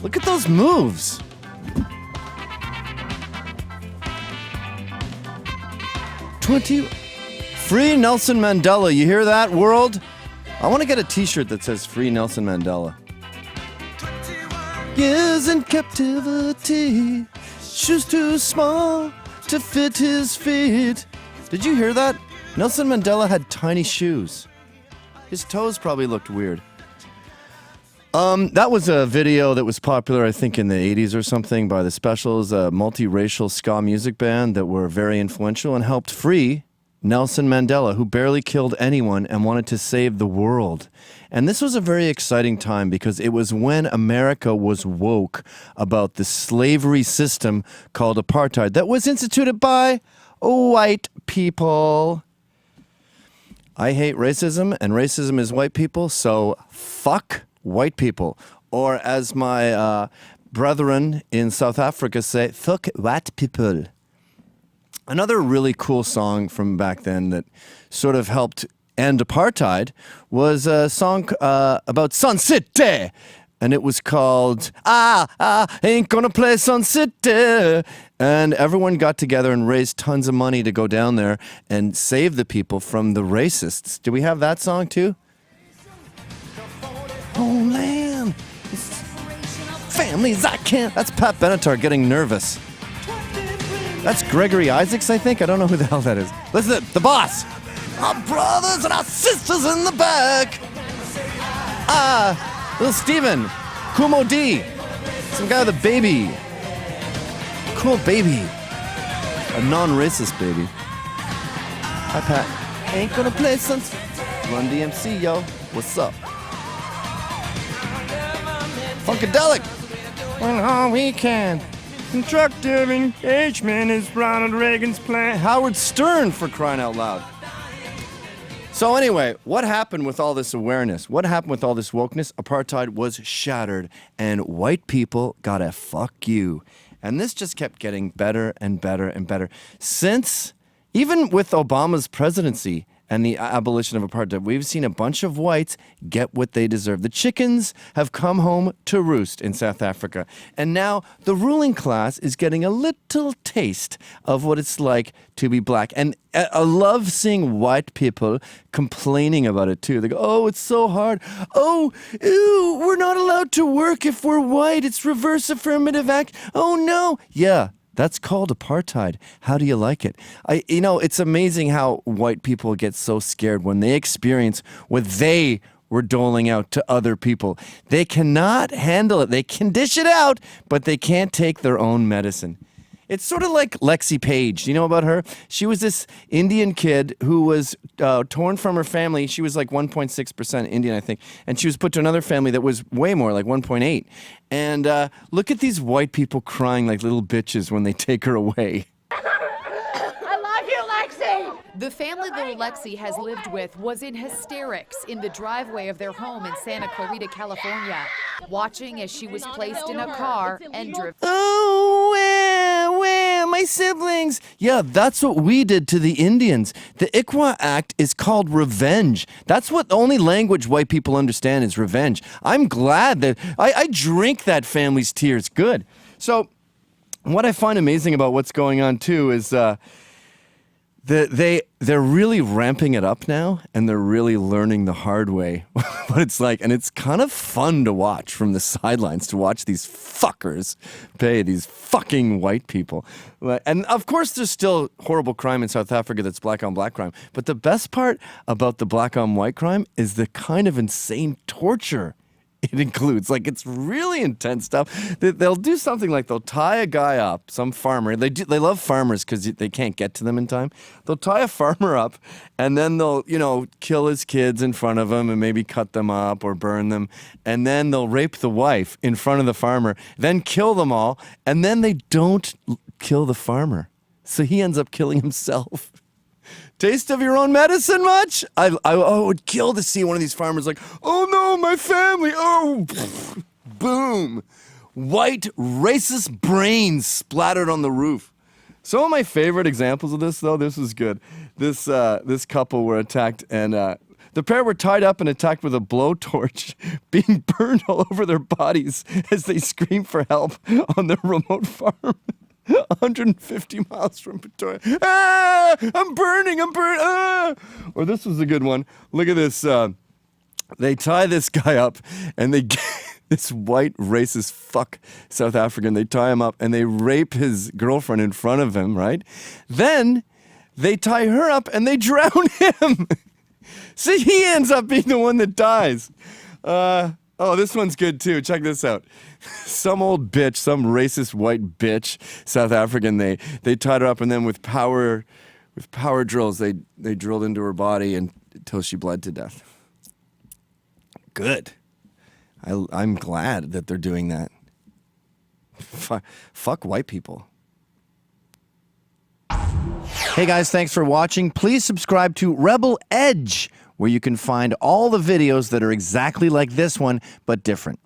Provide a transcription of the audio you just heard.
Look at those moves. Free Nelson Mandela. You hear that, world? I want to get a t-shirt that says Free Nelson Mandela. Years in captivity, shoes too small to fit his feet. Did you hear that? Nelson Mandela had tiny shoes. His toes probably looked weird. That was a video that was popular, I think, in the 80s or something by the Specials, a multiracial ska music band that were very influential and helped free Nelson Mandela, who barely killed anyone and wanted to save the world. And this was a very exciting time because it was when America was woke about the slavery system called apartheid that was instituted by white people. I hate racism, and racism is white people, so fuck white people. Or as my brethren in South Africa say, fuck white people. Another really cool song from back then that sort of helped end apartheid was a song about Sun City. And it was called, Ain't Gonna Play Sun City. And everyone got together and raised tons of money to go down there and save the people from the racists. Do we have that song too? Homeland, families I can't. That's Pat Benatar getting nervous. That's Gregory Isaacs, I think. I don't know who the hell that is. Listen to it. The Boss. Our brothers and our sisters in the back. Little Steven. Kumo D. Some guy with a baby. Cool baby. A non-racist baby. Hi, Pat. Ain't gonna play some Run DMC, yo. What's up? Funkadelic. When all we can. Constructive engagement is Ronald Reagan's plan. Howard Stern, for crying out loud. So anyway, what happened with all this awareness? What happened with all this wokeness? Apartheid was shattered, and white people got a fuck you. And this just kept getting better and better and better. Since, even with Obama's presidency and the abolition of apartheid, we've seen a bunch of whites get what they deserve. The chickens have come home to roost in South Africa. And now the ruling class is getting a little taste of what it's like to be black. And I love seeing white people complaining about it too. They go, oh, it's so hard. Oh, ew, we're not allowed to work if we're white. It's reverse affirmative act. Oh, no. Yeah. That's called apartheid. How do you like it? It's amazing how white people get so scared when they experience what they were doling out to other people. They cannot handle it. They can dish it out, but they can't take their own medicine. It's sort of like Lexi Page. Do you know about her? She was this Indian kid who was torn from her family. She was like 1.6% Indian, I think. And she was put to another family that was way more, like 1.8. And look at these white people crying like little bitches when they take her away. The family little Lexi has lived with was in hysterics in the driveway of their home in Santa Clarita, California, watching as she was placed in a car and driven. Oh, where my siblings? Yeah, that's what we did to the Indians. The Iqua Act is called revenge. That's what the only language white people understand is revenge. I'm glad that I drink that family's tears. Good. So what I find amazing about what's going on too is they're really ramping it up now, and they're really learning the hard way what it's like. And it's kind of fun to watch from the sidelines, to watch these fuckers pay these fucking white people. And of course, there's still horrible crime in South Africa that's black on black crime. But the best part about the black on white crime is the kind of insane torture it includes. Like, it's really intense stuff. They'll do something like they'll tie a guy up, some farmer. They love farmers because they can't get to them in time. They'll tie a farmer up, and then they'll, kill his kids in front of him and maybe cut them up or burn them. And then they'll rape the wife in front of the farmer, then kill them all, and then they don't kill the farmer. So he ends up killing himself. Taste of your own medicine much? I would kill to see one of these farmers like, oh no, my family, oh, boom. White racist brains splattered on the roof. Some of my favorite examples of this, though, this was good. This couple were attacked, and The pair were tied up and attacked with a blowtorch, being burned all over their bodies as they screamed for help on their remote farm. 150 miles from Pretoria. Ah! I'm burning! Ah! Or this was a good one. Look at this. They tie this guy up, and they this white racist fuck South African. They tie him up, and they rape his girlfriend in front of him, right? Then they tie her up, and they drown him. See, he ends up being the one that dies. Oh, this one's good too. Check this out. Some old bitch, some racist white bitch, South African, they tied her up, and then with power drills, they drilled into her body until she bled to death. Good. I'm glad that they're doing that. Fuck white people. Hey guys, thanks for watching. Please subscribe to Rebel Edge, where you can find all the videos that are exactly like this one, but different.